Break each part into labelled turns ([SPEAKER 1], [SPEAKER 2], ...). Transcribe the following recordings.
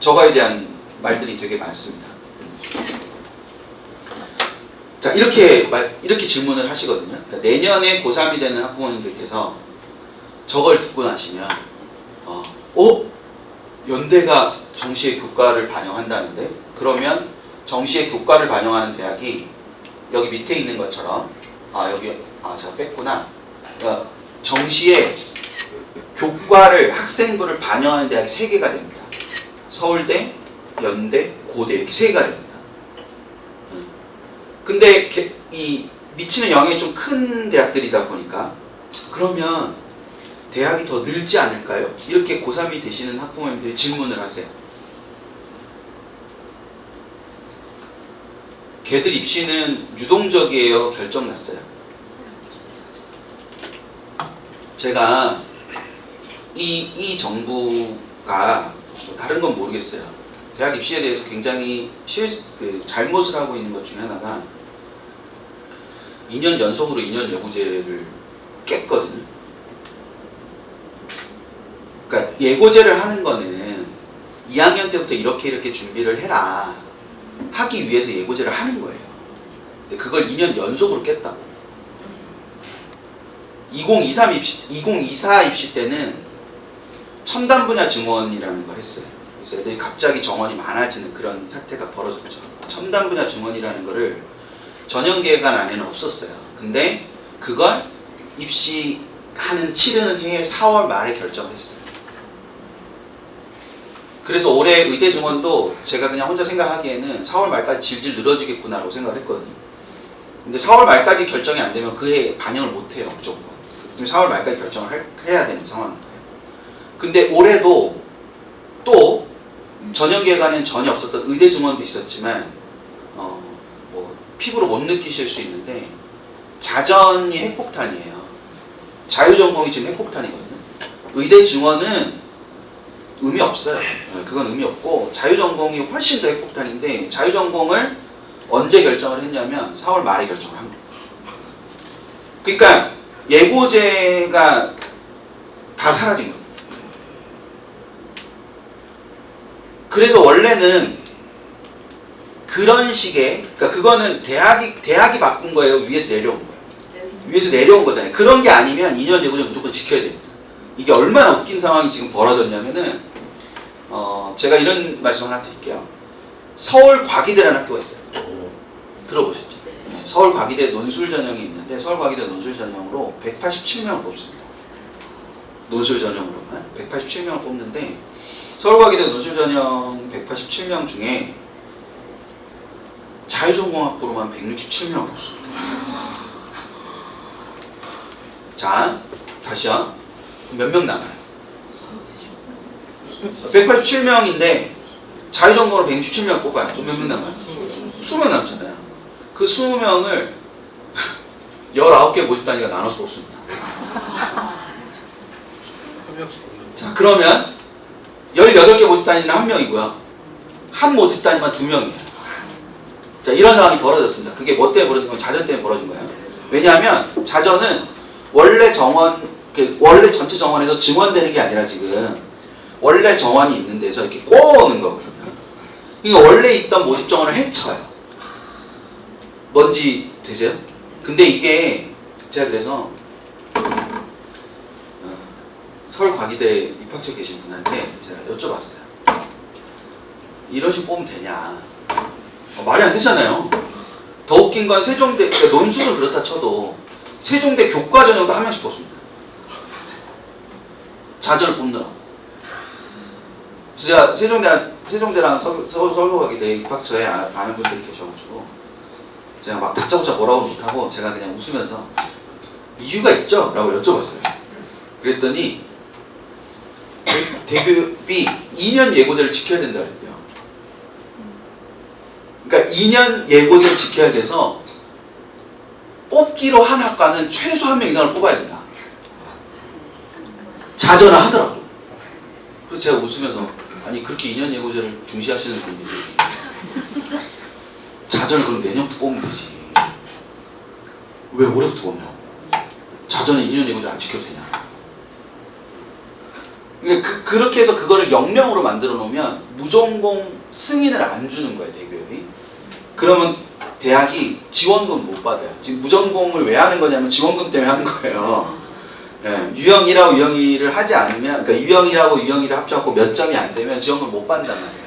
[SPEAKER 1] 저거에 대한 말들이 되게 많습니다. 자, 이렇게 질문을 하시거든요. 그러니까 내년에 고3이 되는 학부모님들께서 저걸 듣고 나시면 연대가 정시의 교과를 반영한다는데, 그러면 정시의 교과를 반영하는 대학이 여기 밑에 있는 것처럼 제가 뺐구나. 그러니까 정시의 교과를, 학생부를 반영하는 대학이 3개가 됩니다. 서울대, 연대, 고대, 이렇게 3개가 됩니다. 근데 이 미치는 영향이 좀 큰 대학들이다 보니까, 그러면 대학이 더 늘지 않을까요? 이렇게 고3이 되시는 학부모님들이 질문을 하세요. 걔들 입시는 유동적이에요? 결정났어요? 제가 이 정부가 다른 건 모르겠어요. 대학 입시에 대해서 굉장히 잘못을 하고 있는 것 중에 하나가 2년 연속으로 2년 예고제를 깼거든요. 그러니까 예고제를 하는 거는 2학년 때부터 이렇게 준비를 해라 하기 위해서 예고제를 하는 거예요. 근데 그걸 2년 연속으로 깼다고. 2024 입시 때는 첨단 분야 증원이라는 걸 했어요. 그래서 애들이 갑자기 정원이 많아지는 그런 사태가 벌어졌죠. 첨단 분야 증원이라는 거를 전형계획안 안에는 없었어요. 근데 그걸 치르는 해에 4월 말에 결정했어요. 그래서 올해 의대 증원도 제가 그냥 혼자 생각하기에는 4월 말까지 질질 늘어지겠구나라고 생각을 했거든요. 근데 4월 말까지 결정이 안 되면 그 해에 반영을 못 해요, 무조건. 4월 말까지 결정을 해야 되는 상황인 거예요. 근데 올해도 또 전형계획안에는 전혀 없었던 의대 증원도 있었지만 피부로 못 느끼실 수 있는데 자전이 핵폭탄이에요. 자유전공이 지금 핵폭탄이거든요. 의대 증원은 의미 없어요. 그건 의미 없고 자유전공이 훨씬 더 핵폭탄인데, 자유전공을 언제 결정을 했냐면 4월 말에 결정을 한 거예요. 그러니까 예고제가 다 사라진 거예요. 그래서 원래는 그런 식의, 그러니까 그거는 대학이 바꾼 거예요? 위에서 내려온 거예요? 위에서 내려온 거잖아요. 그런 게 아니면 2년 예고제 무조건 지켜야 됩니다. 이게 얼마나 웃긴 상황이 지금 벌어졌냐면은, 제가 이런 말씀 하나 드릴게요. 서울 과기대라는 학교가 있어요. 들어보셨죠? 네, 서울 과기대 논술 전형이 있는데, 서울 과기대 논술 전형으로 187명을 뽑습니다. 논술 전형으로만 187명을 뽑는데, 서울 과기대 논술 전형 187명 중에 자유전공학부로만 167명을 뽑습니다. 자, 다시요. 몇 명 남아요? 187명인데 자유전공으로 167명 뽑아요. 또 몇 명 남아요? 20명 남잖아요. 그 20명을 19개 모집 단위가 나눠서 뽑습니다. 자, 그러면 18개 모집 단위는 1명이고요. 한 모집 단위만 2명이에요. 자, 이런 상황이 벌어졌습니다. 그게 뭐 때문에 벌어진 거예요? 자전 때문에 벌어진 거예요. 왜냐하면 자전은 원래 전체 정원에서 증원되는 게 아니라 지금 원래 정원이 있는 데서 이렇게 꼬는 거거든요. 그러니까 원래 있던 모집 정원을 해쳐요. 뭔지 되세요? 근데 이게 제가 그래서 서울 과기대 입학처에 계신 분한테 제가 여쭤봤어요. 이런 식으로 뽑으면 되냐? 말이 안 되잖아요. 더 웃긴 건 세종대, 그러니까 논술은 그렇다 쳐도 세종대 교과 전형도 1명씩 뽑습니다. 자전을 뽑느라고. 그래서 제가 세종대랑 서울과기대 입학처에 아는 분들이 계셔가지고 제가 막 다짜고짜 뭐라고 못하고 제가 그냥 웃으면서 이유가 있죠? 라고 여쭤봤어요. 그랬더니 대교육이 2년 예고제를 지켜야 된다 그랬대요. 그러니까 2년 예고제를 지켜야 돼서 뽑기로 한 학과는 최소 1명 이상을 뽑아야 된다. 자전을 하더라고. 그래서 제가 웃으면서, 아니 그렇게 2년 예고제를 중시하시는 분들이 자전을 그럼 내년부터 뽑으면 되지, 왜 올해부터 뽑냐고. 자전에 2년 예고제 안 지켜도 되냐. 그러니까 그렇게 해서 그거를 영명으로 만들어 놓으면 무전공 승인을 안 주는 거예요, 대기업이. 그러면 대학이 지원금 못 받아요. 지금 무전공을 왜 하는 거냐면 지원금 때문에 하는 거예요. 예, 유형 1하고 유형 2를 하지 않으면, 그러니까 유형 1하고 유형 2를 합쳐갖고 몇 점이 안 되면 지원금을 못 받는단 말이에요.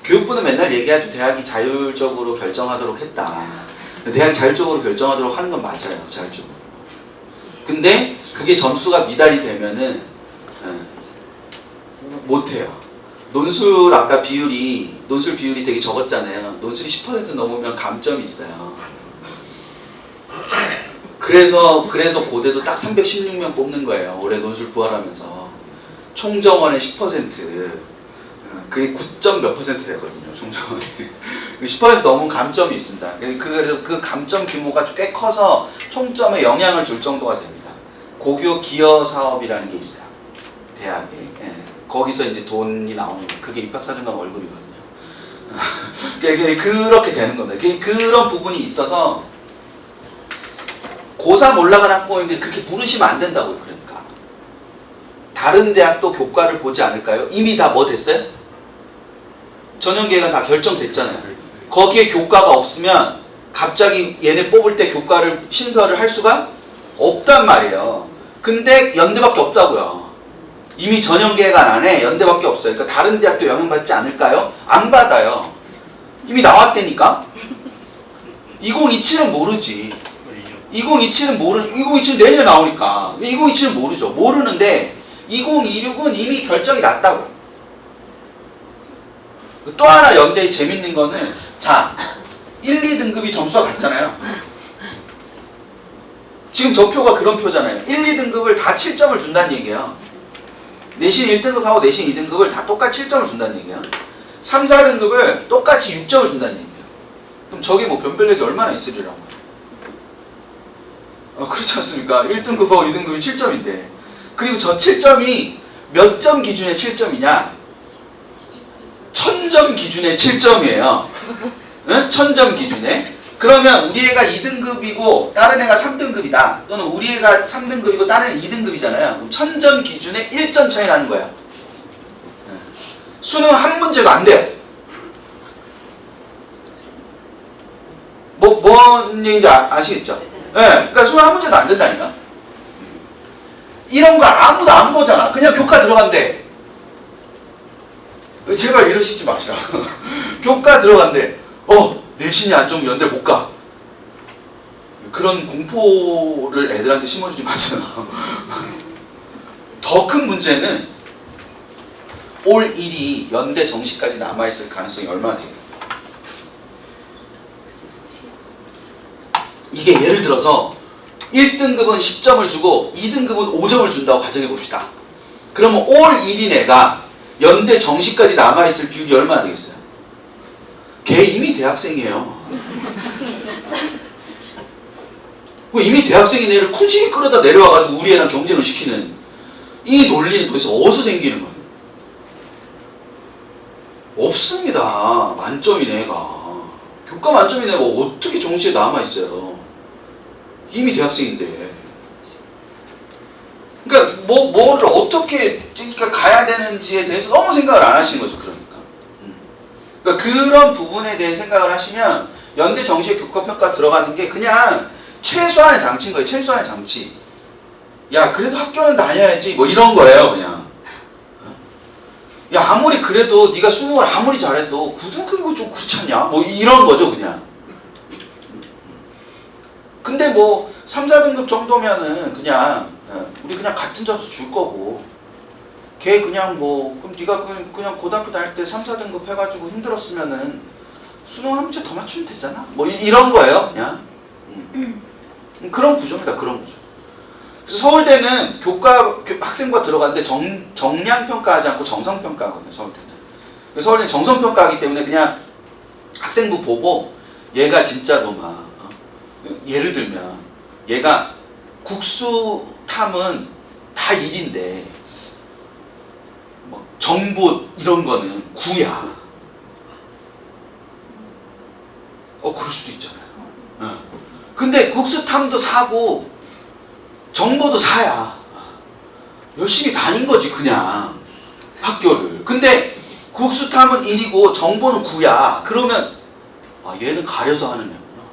[SPEAKER 1] 교육부는 맨날 얘기하죠. 대학이 자율적으로 결정하도록 했다. 대학이 자율적으로 결정하도록 하는 건 맞아요. 자율적으로. 근데 그게 점수가 미달이 되면은 못해요. 논술 아까 논술 비율이 되게 적었잖아요. 논술이 10% 넘으면 감점이 있어요. 그래서 고대도 딱 316명 뽑는 거예요. 올해 논술 부활하면서. 총정원의 10%. 그게 9점 몇 퍼센트 되거든요. 총정원이. 10% 넘은 감점이 있습니다. 그래서 그 감점 규모가 꽤 커서 총점에 영향을 줄 정도가 됩니다. 고교 기여 사업이라는 게 있어요. 대학에. 예. 거기서 이제 돈이 나오는 거. 그게 입학사정관 월급이거든요. 그렇게 되는 겁니다. 그런 부분이 있어서 고3 올라가는 학부모님들이 그렇게 물으시면 안 된다고요. 그러니까 다른 대학도 교과를 보지 않을까요? 이미 다 뭐 됐어요? 전형계획은 다 결정됐잖아요. 거기에 교과가 없으면 갑자기 얘네 뽑을 때 교과를 신설을 할 수가 없단 말이에요. 근데 연대밖에 없다고요. 이미 전형계획안 안에 연대밖에 없어요. 그러니까 다른 대학도 영향받지 않을까요? 안 받아요. 이미 나왔다니까. 2027은 모르지. 2027은 내년에 나오니까 2027은 모르죠. 모르는데 2026은 이미 결정이 났다고요. 또 하나 연대의 재밌는 거는, 자, 1, 2등급이 점수가 같잖아요. 지금 저 표가 그런 표잖아요. 1, 2등급을 다 7점을 준다는 얘기예요. 내신 1등급하고 내신 2등급을 다 똑같이 7점을 준다는 얘기예요. 3, 4등급을 똑같이 6점을 준다는 얘기예요. 그럼 저게 뭐 변별력이 얼마나 있으리라고. 그렇지 않습니까? 1등급하고 2등급이 7점인데. 그리고 저 7점이 몇 점 기준의 7점이냐? 1000점 기준의 7점이에요. 응? 1000점 기준에. 그러면 우리 애가 2등급이고 다른 애가 3등급이다. 또는 우리 애가 3등급이고 다른 애가 2등급이잖아요. 그럼 1000점 기준에 1점 차이 나는 거야. 수능 한 문제도 안 돼요. 뭔 얘기인지 아시겠죠? 네, 그러니까 수능 한 문제도 안 된다니까. 이런 거 아무도 안 보잖아. 그냥 교과 들어간대. 제발 이러시지 마시라. 교과 들어간대. 내신이 안 좋으면 연대 못 가. 그런 공포를 애들한테 심어주지 마세요. 더 큰 문제는 올 1이 연대 정시까지 남아있을 가능성이 얼마나 돼요? 이게 예를 들어서 1등급은 10점을 주고 2등급은 5점을 준다고 가정해 봅시다. 그러면 올 1인 애가 연대 정시까지 남아있을 비율이 얼마나 되겠어요? 걔 이미 대학생이에요. 이미 대학생인 애를 굳이 끌어다 내려와가지고 우리 애랑 경쟁을 시키는 이 논리는 도대체 어디서 생기는 거예요? 없습니다. 만점인 애가. 교과 만점인 애가 어떻게 정시에 남아있어요? 이미 대학생인데. 그러니까 뭐를 어떻게 가야 되는지에 대해서 너무 생각을 안 하시는 거죠. 그러니까 그런 부분에 대해 생각을 하시면 연대 정시에 교과평가 들어가는 게 그냥 최소한의 장치인 거예요. 최소한의 장치. 야, 그래도 학교는 다녀야지. 뭐 이런 거예요, 그냥. 야, 아무리 그래도 네가 수능을 아무리 잘해도 9등급이고 좀 그렇지 않냐? 뭐 이런 거죠, 그냥. 근데 뭐 3, 4등급 정도면은 그냥 우리 그냥 같은 점수 줄 거고, 걔 그냥 뭐 그럼 네가 그냥 고등학교 다닐 때 3, 4등급 해가지고 힘들었으면은 수능 한 문제 더 맞추면 되잖아. 뭐 이런 거예요, 그냥. 그런 구조입니다. 그런 구조. 그래서 서울대는 학생부가 들어가는데 정량평가하지 않고 정성평가하거든요. 서울대는. 그래서 서울대는 정성평가하기 때문에 그냥 학생부 보고 얘가 진짜로 막 예를 들면 얘가 국수 탐은 다 1인데 뭐 정보 이런 거는 9야. 그럴 수도 있잖아요. 근데 국수 탐도 4고 정보도 4야. 열심히 다닌 거지 그냥 학교를. 근데 국수탐은 1이고 정보는 9야. 그러면 얘는 가려서 하는 애구나.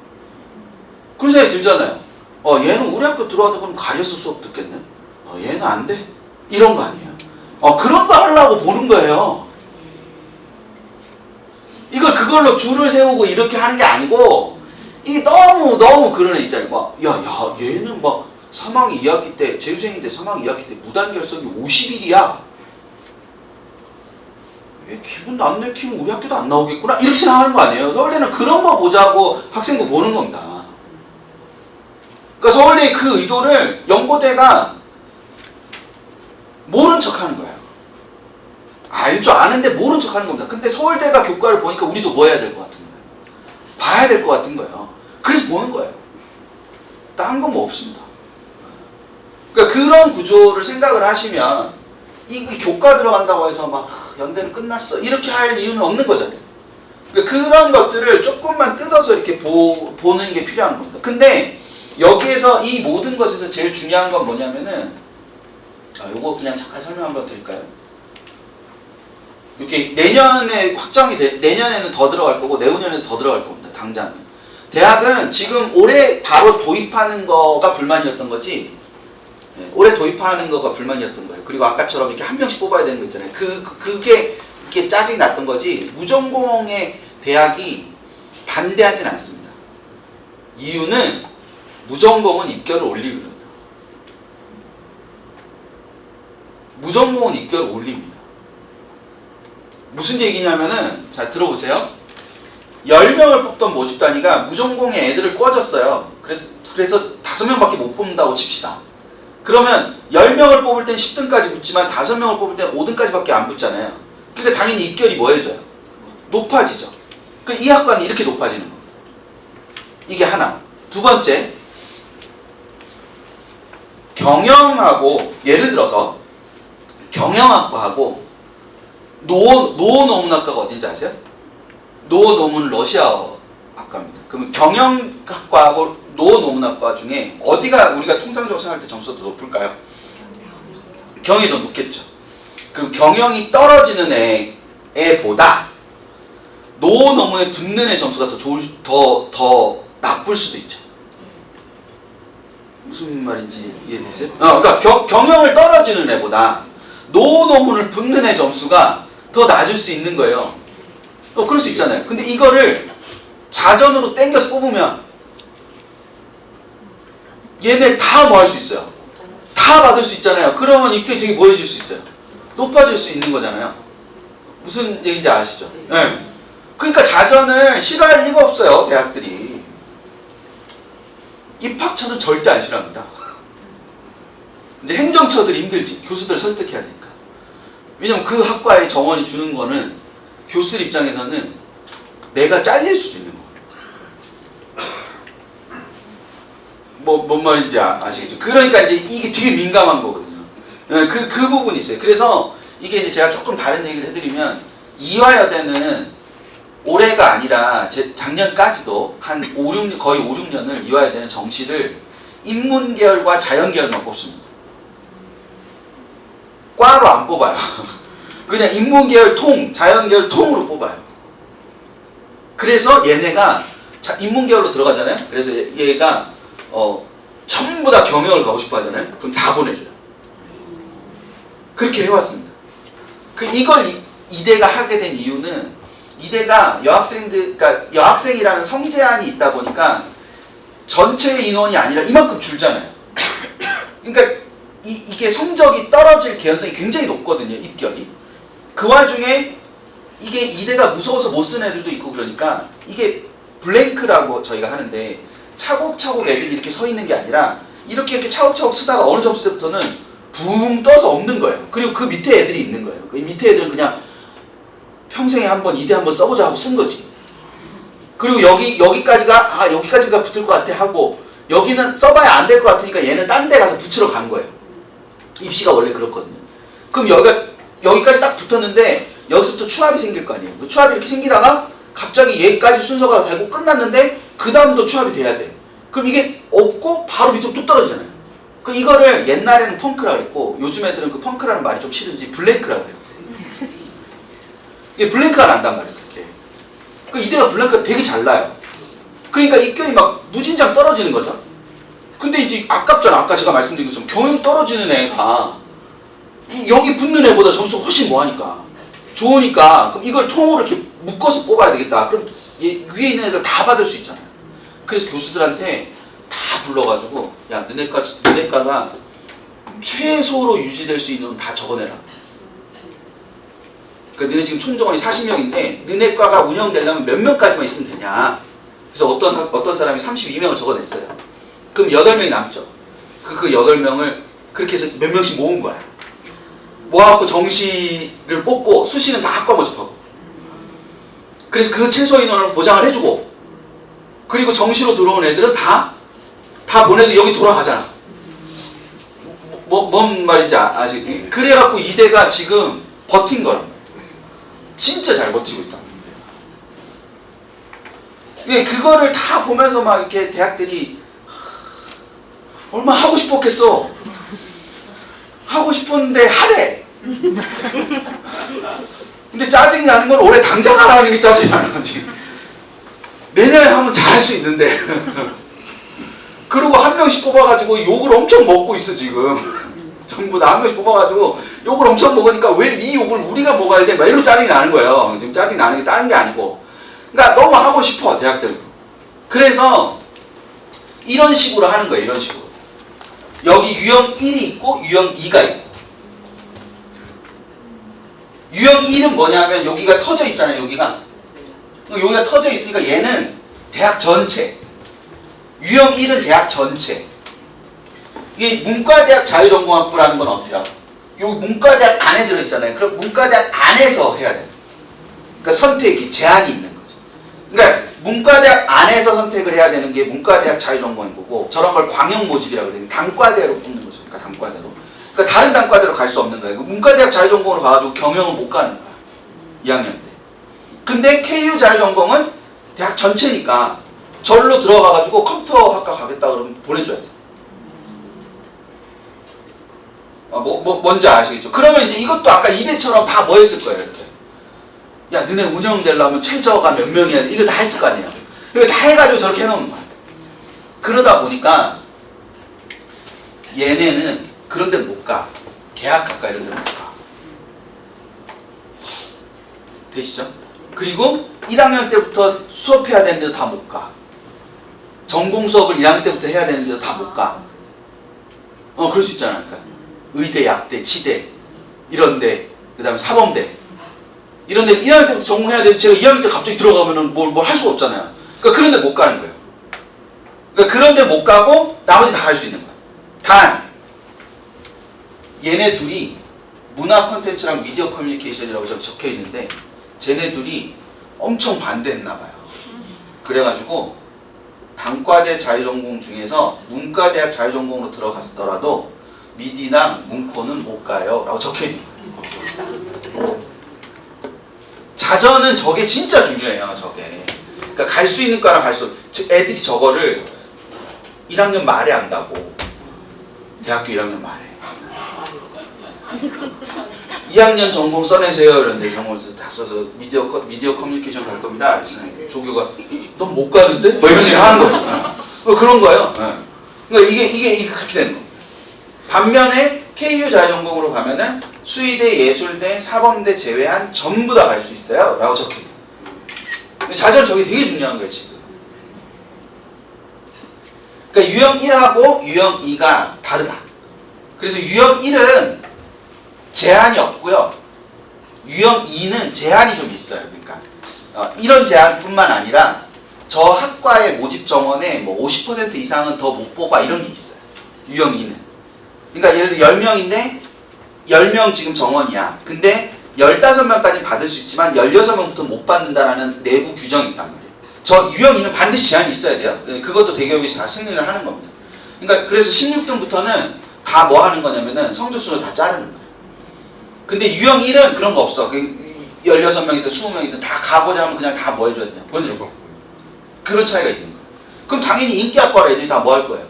[SPEAKER 1] 그런 생각이 들잖아요. 얘는 우리 학교 들어와도 그럼 가려서 수업 듣겠네. 얘는 안 돼. 이런 거 아니에요. 그런 거 하려고 보는 거예요. 이걸 그걸로 줄을 세우고 이렇게 하는 게 아니고, 이 너무 그런 애 있잖아요. 얘는 3학기 2학기 때, 재수생인데 3학기 2학기 때 무단결석이 50일이야. 얘 기분 안 내키면 우리 학교도 안 나오겠구나. 이렇게 생각하는 거 아니에요. 서울대는 그런 거 보자고 학생부 보는 겁니다. 그러니까 서울대의 그 의도를 연고대가 모른 척 하는 거예요. 알 줄 아는데 모른 척 하는 겁니다. 근데 서울대가 교과를 보니까 우리도 뭐 해야 될 것 같은 거예요. 봐야 될 것 같은 거예요. 그래서 보는 거예요. 딴 건 뭐 없습니다. 그러니까 그런 구조를 생각을 하시면 이 교과 들어간다고 해서 연대는 끝났어 이렇게 할 이유는 없는 거잖아요. 그러니까 그런 것들을 조금만 뜯어서 이렇게 보는 게 필요한 겁니다. 근데 여기에서 이 모든 것에서 제일 중요한 건 뭐냐면은 요거 그냥 잠깐 설명 한번 드릴까요? 이렇게 내년에 확정이 내년에는 더 들어갈 거고 내후년에는 더 들어갈 겁니다. 당장은. 대학은 지금 올해 바로 도입하는 거가 불만이었던 거지. 올해 도입하는 거가 불만이었던 거예요. 그리고 아까처럼 이렇게 한 명씩 뽑아야 되는 거 있잖아요. 그게 이렇게 짜증이 났던 거지. 무전공의 대학이 반대하진 않습니다. 이유는 무전공은 입결을 올리거든요. 무전공은 입결을 올립니다. 무슨 얘기냐면은, 자, 들어보세요. 10명을 뽑던 모집단위가 무전공에 애들을 꿔줬어요. 그래서 5명밖에 못 뽑는다고 칩시다. 그러면 10명을 뽑을 땐 10등까지 붙지만 5명을 뽑을 땐 5등까지밖에 안 붙잖아요. 그러니까 당연히 입결이 뭐 해줘요? 높아지죠. 이 학과는 이렇게 높아지는 겁니다. 이게 하나. 두 번째, 경영하고, 예를 들어서 경영학과하고 노노문학과가 어딘지 아세요? 노노문 러시아어 학과입니다. 그러면 경영학과하고 노노문학과 중에 어디가 우리가 통상적으로 생각할 때 점수가 더 높을까요? 경영이 더 높겠죠. 그럼 경영이 떨어지는 애보다 노노문에 붙는 애 점수가 더 나쁠 수도 있죠. 무슨 말인지 이해되세요? 그러니까 경영을 떨어지는 애보다 노노문을 붙는 애 점수가 더 낮을 수 있는 거예요. 그럴 수 있잖아요. 근데 이거를 자전으로 땡겨서 뽑으면 얘네 다 뭐 할 수 있어요? 다 받을 수 있잖아요. 그러면 입결이 되게 뭐 해줄 수 있어요? 높아질 수 있는 거잖아요. 무슨 얘기인지 아시죠? 네. 그러니까 자전을 싫어할 리가 없어요. 대학들이. 입학처는 절대 안 싫어합니다. 이제 행정처들이 힘들지. 교수들 설득해야 되니까. 왜냐면 그 학과의 정원이 주는 거는 교수들 입장에서는 내가 잘릴 수도 있는 거예요. 뭔 말인지 아시겠죠? 그러니까 이제 이게 되게 민감한 거거든요. 그 부분이 있어요. 그래서 이게 이제 제가 조금 다른 얘기를 해드리면 이화여대는 올해가 아니라 작년까지도 한 5, 6년, 거의 5, 6년을 이화여대는 정시를 인문계열과 자연계열만 뽑습니다. 과로 안 뽑아요. 그냥 인문계열 자연계열 통으로 뽑아요. 그래서 얘네가 인문계열로 들어가잖아요. 그래서 얘가 전부 다 경영을 가고 싶어 하잖아요. 그럼 다 보내줘요. 그렇게 해왔습니다. 이걸 이대가 하게 된 이유는 이대가 그러니까 여학생이라는 성제한이 있다 보니까 전체 인원이 아니라 이만큼 줄잖아요. 그러니까 이게 성적이 떨어질 개연성이 굉장히 높거든요. 입결이. 그 와중에 이게 이대가 무서워서 못 쓰는 애들도 있고 그러니까 이게 블랭크라고 저희가 하는데 차곡차곡 애들이 이렇게 서 있는 게 아니라 이렇게 차곡차곡 쓰다가 어느 점수 때부터는 붕 떠서 없는 거예요. 그리고 그 밑에 애들이 있는 거예요. 그 밑에 애들은 그냥 평생에 이대 한번 써보자 하고 쓴 거지. 그리고 여기까지가 여기까지가 붙을 것 같아 하고 여기는 써봐야 안 될 것 같으니까 얘는 딴 데 가서 붙이러 간 거예요. 입시가 원래 그렇거든요. 그럼 여기까지 딱 붙었는데 여기서부터 추합이 생길 거 아니에요. 그 추합이 이렇게 생기다가 갑자기 얘까지 순서가 되고 끝났는데 그 다음도 추합이 돼야 돼. 그럼 이게 없고 바로 밑으로 뚝 떨어지잖아요. 그 이거를 옛날에는 펑크라 그랬고 요즘 애들은 그 펑크라는 말이 좀 싫은지 블랭크라 그래요. 이게 블랭크가 난단 말이에요. 그렇게. 그 이대가 블랭크가 되게 잘 나요. 그러니까 입결이 막 무진장 떨어지는 거죠. 근데 이제 아깝잖아. 아까 제가 말씀드린 것처럼 경영 떨어지는 애가 여기 붙는 애보다 점수가 훨씬 뭐하니까 좋으니까 그럼 이걸 통으로 이렇게 묶어서 뽑아야 되겠다. 그럼 위에 있는 애들 다 받을 수 있잖아요. 그래서 교수들한테 다 불러가지고 야 너네과가 최소로 유지될 수 있는 건 다 적어내라. 그러니까 너네 지금 총정원이 40명인데 너네과가 운영되려면 몇 명까지만 있으면 되냐. 그래서 어떤 사람이 32명을 적어냈어요. 그럼 8명이 남죠. 그 8명을 그렇게 해서 몇 명씩 모은 거야. 모아갖고 정시를 뽑고 수시는 다 학과 모집하고. 그래서 그 최소 인원을 보장을 해주고 그리고 정시로 들어온 애들은 다 보내도 여기 돌아가잖아. 뭔 말인지 아시겠죠? 그래갖고 이대가 지금 버틴 거란 말이에요. 진짜 잘 버티고 있다. 그거를 다 보면서 막 이렇게 대학들이 얼마나 하고 싶었겠어. 하고 싶었는데 하래. 근데 짜증이 나는 건 올해 당장 하라는 게 짜증이 나는 거지. 내년에 하면 잘할 수 있는데. 그리고 한 명씩 뽑아가지고 욕을 엄청 먹고 있어 지금. 전부 다 한 명씩 뽑아가지고 욕을 엄청 먹으니까 왜 이 욕을 우리가 먹어야 돼? 막 이런 짜증이 나는 거예요. 지금 짜증이 나는 게 다른 게 아니고. 그러니까 너무 하고 싶어 대학들. 그래서 이런 식으로 하는 거예요. 이런 식으로. 여기 유형 1이 있고 유형 2가 있고. 유형 1은 뭐냐면 여기가 터져 있잖아요. 여기가 터져 있으니까 얘는 대학 전체. 유형 1은 대학 전체. 이게 문과대학 자유전공학부라는 건 어때요? 여기 문과대학 안에 들어있잖아요. 그럼 문과대학 안에서 해야 돼요. 그러니까 선택이 제한이 있는 거죠. 그러니까 문과대학 안에서 선택을 해야 되는 게 문과대학 자유전공인 거고 저런 걸 광역모집이라고 그래요. 단과대로 뽑는 거죠. 그러니까 단과대로. 그러니까 다른 단과대로 갈 수 없는 거예요. 문과대학 자유전공으로 가가지고 경영은 못 가는 거야. 2학년 때. 근데 KU 자유전공은 대학 전체니까 절로 들어가가지고 컴퓨터학과 가겠다 그러면 보내줘야 돼. 뭔지 아시겠죠? 그러면 이제 이것도 아까 이대처럼 다 뭐 했을 거예요, 이렇게. 야, 너네 운영되려면 최저가 몇 명이야 돼. 이거 다 했을 거 아니에요. 이거 다 해가지고 저렇게 해놓은 거야. 그러다 보니까 얘네는 그런 데는 못 가. 계약학과 이런 데는 못 가. 되시죠? 그리고 1학년 때부터 수업해야 되는데도 다 못 가. 전공 수업을 1학년 때부터 해야 되는데도 다 못 가. 그럴 수 있잖아요. 그러니까 의대, 약대, 치대 이런데 그 다음에 사범대 이런데 1학년 때부터 전공해야 되는데 제가 2학년 때 갑자기 들어가면은 뭘 할 수가 없잖아요. 그러니까 그런 데 못 가는 거예요. 그러니까 그런 데 못 가고 나머지 다 할 수 있는 거예요. 단 얘네 둘이 문화 콘텐츠랑 미디어 커뮤니케이션이라고 저기 적혀 있는데 쟤네 둘이 엄청 반대했나 봐요. 그래가지고 단과대 자유전공 중에서 문과대학 자유전공으로 들어갔더라도 미디랑 문코는 못 가요 라고 적혀 있는 거예요. 자전은 저게 진짜 중요해요. 저게. 그러니까 갈 수 있는 과랑 갈 수 애들이 저거를 1학년 말에 안다고. 대학교 1학년 말에 2학년 전공 써내세요. 이런데 전공 다 써서 미디어 커뮤니케이션 갈 겁니다. 그래서 조교가 넌 못 가는데? 뭐 이런 얘기 하는 거죠. 그런 거예요. 그러니까 이게 그렇게 되는 겁니다. 반면에 KU 자유전공으로 가면은 수의대, 예술대, 사범대 제외한 전부 다 갈 수 있어요. 라고 적혀 있어요. 자전 저게 되게 중요한 거예요, 지금. 그러니까 유형 1하고 유형 2가 다르다. 그래서 유형 1은 제한이 없고요. 유형 2는 제한이 좀 있어요. 그러니까 이런 제한뿐만 아니라 저 학과의 모집 정원에 뭐 50% 이상은 더 못 뽑아 이런 게 있어요. 유형 2는. 그러니까 예를 들어 10명인데 10명 지금 정원이야. 근데 15명까지 받을 수 있지만 16명부터 못 받는다라는 내부 규정이 있단 말이에요. 저 유형 2는 반드시 제한이 있어야 돼요. 그것도 대기업에서 다 승인을 하는 겁니다. 그러니까 그래서 16등부터는 다 뭐 하는 거냐면은 성적순을 다 자르는 거예요. 근데 유형 1은 그런 거 없어. 16명이든 20명이든 다 가고자 하면 그냥 다 뭐 해줘야 되냐. 보내줘. 그런 차이가 있는 거예요. 그럼 당연히 인기학과로 애들이 다 뭐 할 거예요.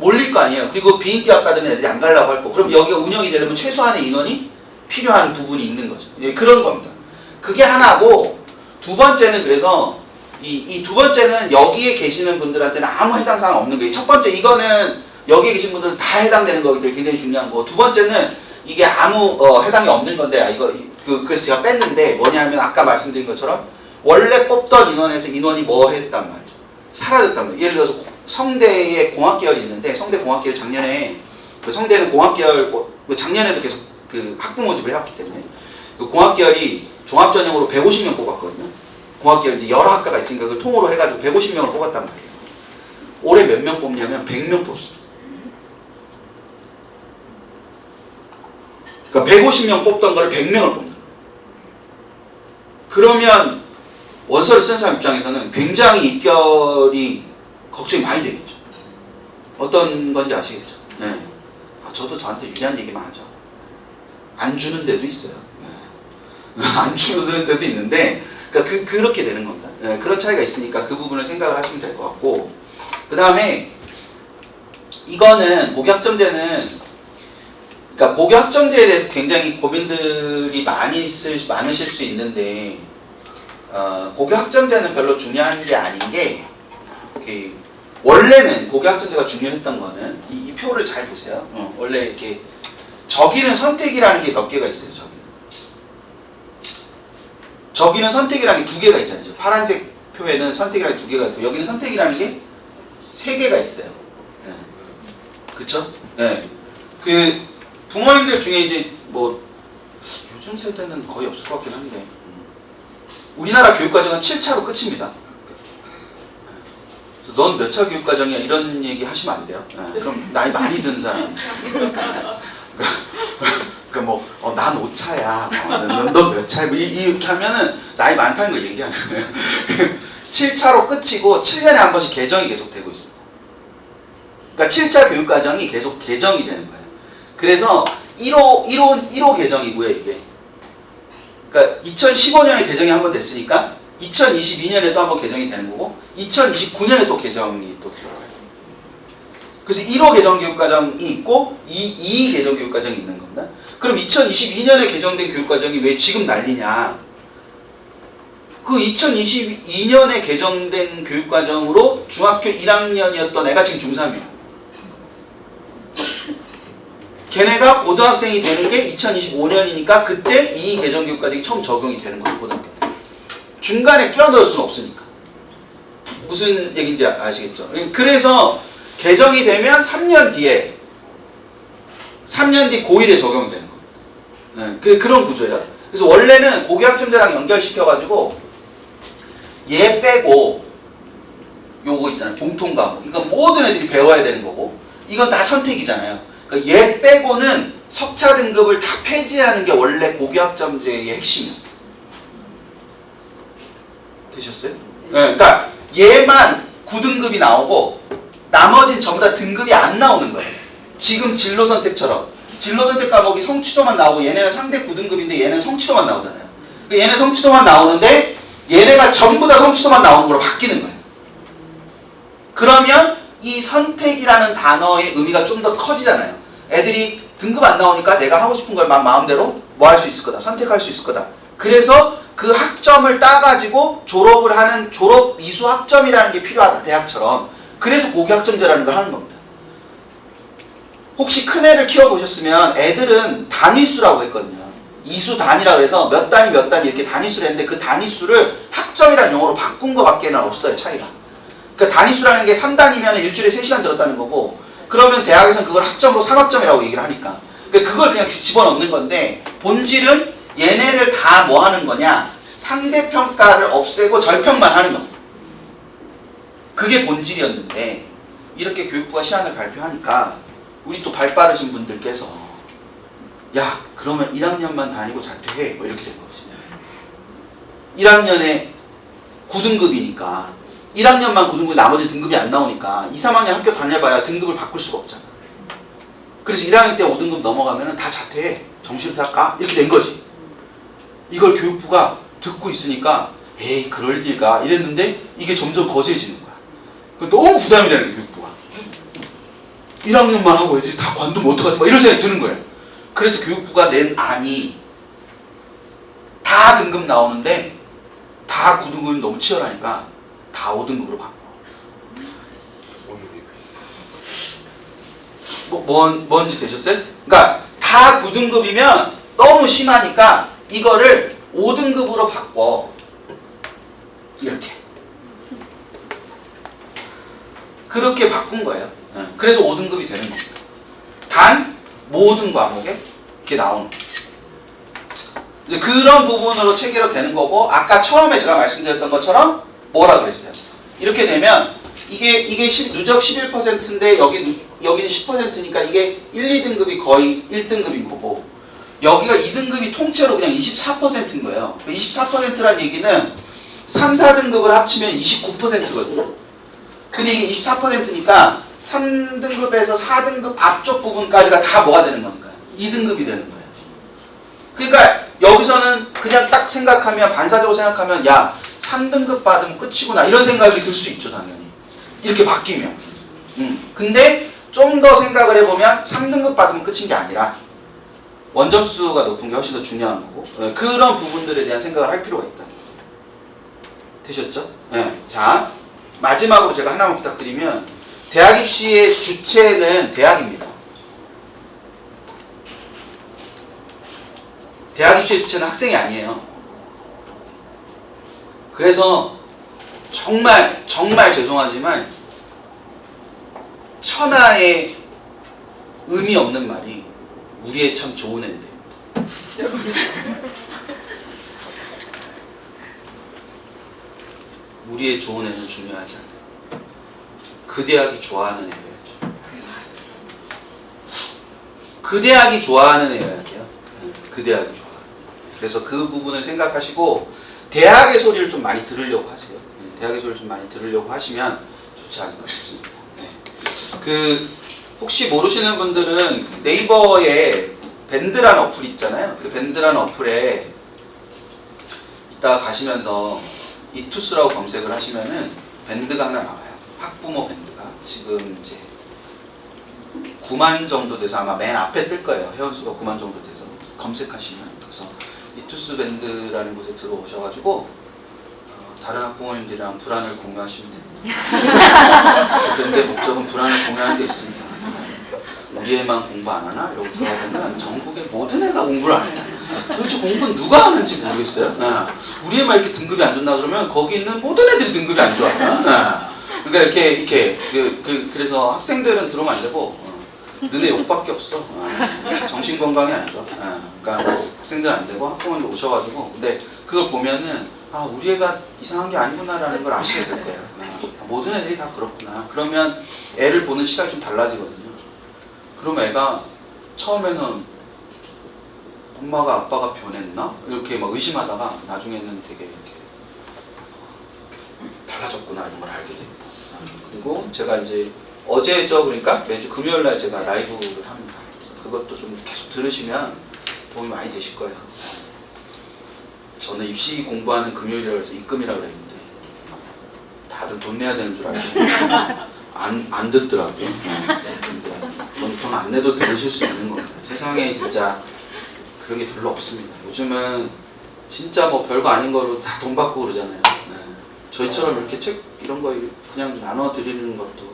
[SPEAKER 1] 몰릴 거 아니에요. 그리고 비인기 학과들은 애들이 안 가려고 할 거고. 그럼 여기가 운영이 되려면 최소한의 인원이 필요한 부분이 있는 거죠. 예, 그런 겁니다. 그게 하나고, 두 번째는 그래서 이 두 번째는 여기에 계시는 분들한테는 아무 해당 사항 없는 거예요. 첫 번째 이거는 여기에 계신 분들은 다 해당되는 거기 때문에 굉장히 중요한 거. 두 번째는 이게 아무 해당이 없는 건데 그래서 제가 뺐는데 뭐냐면 아까 말씀드린 것처럼 원래 뽑던 인원에서 인원이 뭐 했단 말이죠. 사라졌단 말이에요. 예를 들어서 성대에 공학계열이 있는데 성대 공학계열 작년에 성대는 공학계열 작년에도 계속 그 학부 모집을 해왔기 때문에 그 공학계열이 종합전형으로 150명 뽑았거든요. 공학계열 이제 여러 학과가 있으니까 그걸 통으로 해가지고 150명을 뽑았단 말이에요. 올해 몇 명 뽑냐면 100명 뽑습니다. 그러니까 150명 뽑던 거를 100명을 뽑는 거예요. 그러면 원서를 쓴 사람 입장에서는 굉장히 입결이 걱정이 많이 되겠죠. 어떤 건지 아시겠죠? 네. 저도 저한테 유리한 얘기만 하죠. 안 주는 데도 있어요. 네. 안 주는 데도 있는데 그러니까 그렇게 되는 겁니다. 네. 그런 차이가 있으니까 그 부분을 생각을 하시면 될 것 같고, 그 다음에 이거는 고교학점제는 그러니까 고교학점제에 대해서 굉장히 고민들이 많으실 수 있는데 고교학점제는 별로 중요한 게 아닌 게 원래는 고교학점제가 중요했던 거는 이 표를 잘 보세요. 원래 이렇게 저기는 선택이라는 게 몇 개가 있어요. 저기는 선택이라는 게 2개가 있잖아요. 파란색 표에는 선택이라는 게 2개가 있고 여기는 선택이라는 게 3개가 있어요. 네. 그쵸? 네. 그 부모님들 중에 이제 뭐 요즘 세대는 거의 없을 것 같긴 한데 우리나라 교육과정은 7차로 끝입니다. 그래서 넌 몇 차 교육과정이야 이런 얘기 하시면 안 돼요. 그럼 나이 많이 든 사람 그러니까 뭐 난 5차야 넌 몇 차야 이렇게 하면은 나이 많다는 걸 얘기하는 거예요. 7차로 끝이고 7년에 한 번씩 개정이 계속 되고 있습니다. 그러니까 7차 교육과정이 계속 개정이 되는 거예요. 그래서 1호 개정이고요, 이게. 그러니까 2015년에 개정이 한 번 됐으니까 2022년에 또 한 번 개정이 되는 거고 2029년에 또 개정이 또 들어가요. 그래서 1호 개정 교육과정이 있고 2 개정 교육과정이 있는 겁니다. 그럼 2022년에 개정된 교육과정이 왜 지금 난리냐? 그 2022년에 개정된 교육과정으로 중학교 1학년이었던 애가 지금 중3이에요. 걔네가 고등학생이 되는 게 2025년이니까 그때 이 개정교육과정이 처음 적용이 되는 거예요. 고등학교 때. 중간에 끼어넣을 수는 없으니까. 무슨 얘기인지 아시겠죠? 그래서 개정이 되면 3년 뒤 고1에 적용이 되는 겁니다. 네, 그런 구조예요. 그래서 원래는 고교학점제랑 연결시켜가지고 얘 빼고 요거 있잖아요. 공통과목. 이건 모든 애들이 배워야 되는 거고 이건 다 선택이잖아요. 그러니까 얘 빼고는 석차 등급을 다 폐지하는 게 원래 고교학점제의 핵심이었어요. 되셨어요? 네, 그러니까 얘만 9등급이 나오고 나머지는 전부 다 등급이 안 나오는 거예요. 지금 진로선택처럼 진로선택 과목이 성취도만 나오고 얘네는 상대 9등급인데 얘는 성취도만 나오잖아요. 그러니까 얘는 성취도만 나오는데 얘네가 전부 다 성취도만 나오는 걸로 바뀌는 거예요. 그러면 이 선택이라는 단어의 의미가 좀 더 커지잖아요. 애들이 등급 안 나오니까 내가 하고 싶은 걸 마음대로 뭐 할 수 있을 거다. 선택할 수 있을 거다. 그래서 그 학점을 따가지고 졸업을 하는 졸업 이수 학점이라는 게 필요하다. 대학처럼. 그래서 고교학점제라는 걸 하는 겁니다. 혹시 큰애를 키워보셨으면 애들은 단위수라고 했거든요. 이수 단위라 그래서 몇 단위 몇 단위 이렇게 단위수를 했는데 그 단위수를 학점이라는 용어로 바꾼 거밖에는 없어요. 차이가. 그러니까 단위수라는 게 3단위면 일주일에 3시간 들었다는 거고 그러면 대학에서는 그걸 학점으로 3학점이라고 얘기를 하니까 그러니까 그걸 그냥 집어넣는 건데 본질은 얘네를 다 뭐 하는 거냐 상대평가를 없애고 절평만 하는 겁니다. 그게 본질이었는데 이렇게 교육부가 시안을 발표하니까 우리 또 발 빠르신 분들께서 야 그러면 1학년만 다니고 자퇴해 뭐 이렇게 된 거지. 1학년에 9등급이니까 1학년만 9등급이 나머지 등급이 안 나오니까 2, 3학년 학교 다녀봐야 등급을 바꿀 수가 없잖아. 그래서 1학년 때 5등급 넘어가면 다 자퇴해 정시대학 가 이렇게 된 거지. 이걸 교육부가 듣고 있으니까 에이 그럴 리가 이랬는데 이게 점점 거세지는 거야. 너무 부담이 되는 거야 교육부가. 1학년만 하고 애들이 다 관두면 어떡하지? 막 이런 생각이 드는 거예요. 그래서 교육부가 낸 안이 다 등급 나오는데 다 9등급이 너무 치열하니까 다 5등급으로 바꿔. 뭔지 되셨어요? 그러니까 다 9등급이면 너무 심하니까 이거를 5등급으로 바꿔. 이렇게. 그렇게 바꾼 거예요. 그래서 5등급이 되는 겁니다. 단 모든 과목에 이렇게 나오는 거예요. 그런 부분으로 체계로 되는 거고, 아까 처음에 제가 말씀드렸던 것처럼 뭐라 그랬어요? 이렇게 되면 이게 누적 11%인데 여기는 10%니까 이게 1, 2등급이 거의 1등급인 거고, 여기가 2등급이 통째로 그냥 24%인 거예요. 24%란 얘기는 3, 4등급을 합치면 29%거든요. 근데 이게 24%니까 3등급에서 4등급 앞쪽 부분까지가 다 뭐가 되는 겁니까? 2등급이 되는 거예요. 그러니까 여기서는 그냥 딱 생각하면, 반사적으로 생각하면, 야, 3등급 받으면 끝이구나, 이런 생각이 들 수 있죠, 당연히. 이렇게 바뀌면. 근데 좀 더 생각을 해보면 3등급 받으면 끝인 게 아니라 원점수가 높은 게 훨씬 더 중요한 거고, 그런 부분들에 대한 생각을 할 필요가 있다는 거죠. 되셨죠? 네. 자, 마지막으로 제가 하나만 부탁드리면, 대학 입시의 주체는 대학입니다. 대학 입시의 주체는 학생이 아니에요. 그래서 정말 죄송하지만 천하의 의미 없는 말이 우리 애 참 좋은 애인데. 우리 애 좋은 애는 중요하지 않아요. 그 대학이 좋아하는 애여야죠. 그 대학이 좋아하는 애여야 돼요. 그 대학이 좋아하는. 그래서 그 부분을 생각하시고 대학의 소리를 좀 많이 들으려고 하세요. 대학의 소리를 좀 많이 들으려고 하시면 좋지 않을까 싶습니다. 그 혹시 모르시는 분들은 그 네이버에 밴드라는 어플 있잖아요. 그 밴드라는 어플에 이따가 가시면서 이투스라고 검색을 하시면은 밴드가 하나 나와요. 학부모 밴드가 지금 이제 9만 정도 돼서 아마 맨 앞에 뜰 거예요. 회원수가 9만 정도 돼서 검색하시면. 그래서 이투스 밴드라는 곳에 들어오셔가지고 다른 학부모님들이랑 불안을 공유하시면 됩니다. 밴드의 목적은 불안을 공유하는 게 있습니다. 우리 애만 공부 안 하나? 이러고 들어보면 전국의 모든 애가 공부를 안 해요. 도대체 공부는 누가 하는지 모르겠어요. 우리 애만 이렇게 등급이 안 좋나 그러면 거기 있는 모든 애들이 등급이 안 좋아요. 그러니까 이렇게 그래서 학생들은 들어오면 안 되고 너네 욕밖에 없어. 정신 건강이 안 좋아. 그러니까 학생들 안 되고 학부모님들 오셔가지고, 근데 그걸 보면은 우리 애가 이상한 게 아니구나라는 걸 아시게 될 거예요. 모든 애들이 다 그렇구나. 그러면 애를 보는 시각이 좀 달라지거든요. 그러면 애가 처음에는 엄마가 아빠가 변했나? 이렇게 막 의심하다가 나중에는 되게 이렇게 달라졌구나 이런 걸 알게 됩니다. 그리고 제가 이제 어제죠, 그러니까 매주 금요일 날 제가 라이브를 합니다. 그래서 그것도 좀 계속 들으시면 도움이 많이 되실 거예요. 저는 입시 공부하는 금요일이라고 해서 입금이라고 그랬는데 다들 돈 내야 되는 줄 알고 안 듣더라고요. 근데 돈 안 내도 들으실 수 있는 겁니다. 세상에 진짜 그런 게 별로 없습니다. 요즘은 진짜 뭐 별거 아닌 거로 다 돈 받고 그러잖아요. 저희처럼 이렇게 책 이런 거 그냥 나눠 드리는 것도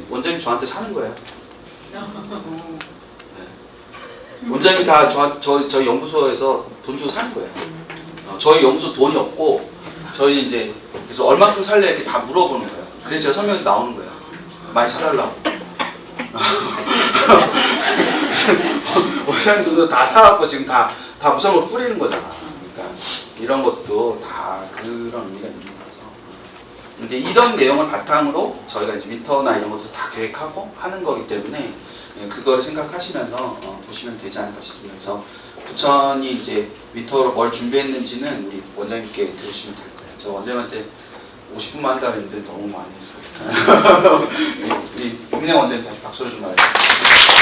[SPEAKER 1] 원장님 저한테 사는 거예요. 원장님이 다 저희 연구소에서 돈 주고 사는 거예요. 저희 연구소 돈이 없고 저희는 이제 그래서 얼마큼 살래 이렇게 다 물어보는 거예요. 그래서 제가 설명이 나오는 거예요. 많이 사달라고. 원장님 돈도 다 사갖고 지금 다 무상으로 뿌리는 거잖아. 그러니까 이런 것도 다 그런 의미가 있는 거라서. 이제 이런 내용을 바탕으로 저희가 이제 윈터나 이런 것도 다 계획하고 하는 거기 때문에 그거를 생각하시면서 보시면 되지 않을까 싶습니다. 그래서 부천이 이제 윈터로 뭘 준비했는지는 우리 원장님께 들으시면 될 거예요. 저 원장님한테 50분만 한다고 했는데 너무 많이 했어요. 우리 민혜 원장님 다시 박수를 좀 맞아주세요.